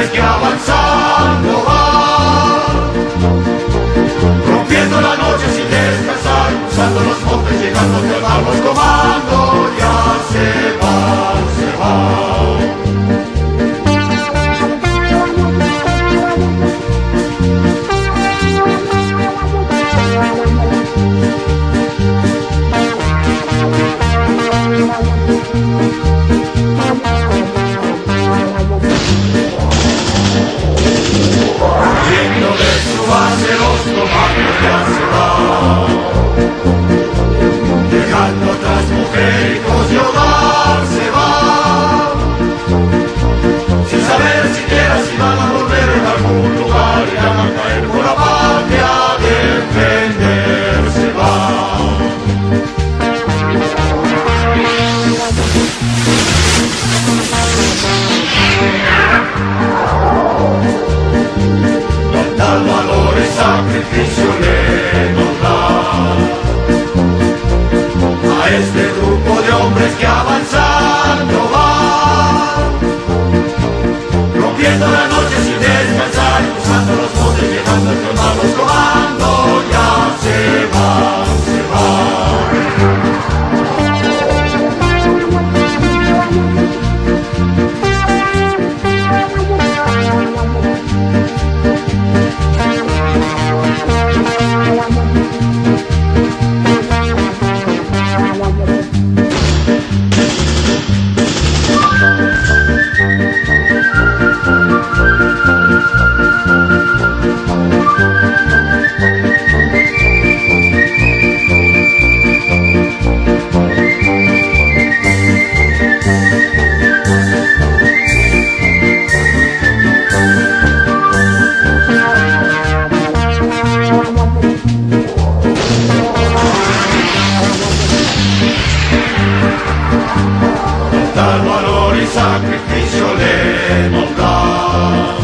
hombres que avanzando van, rompiendo la noche sin descansar, cruzando los montes, llegando a calmar los comandos, ya se van, se van. Viendo de su base los comandos ya se van, dejando atrás mujer, hijos y hogar se van, sin saber siquiera si van a volver en algún lugar y van a caer por la patria a defender se van. Tal valor y sacrificio le nos da a este grupo de hombres que avanzando van, rompiendo la noche sin descansar, cruzando los montes, llegando a calmar los comandos, ya se van, se van. Tal valor y sacrificio le nos da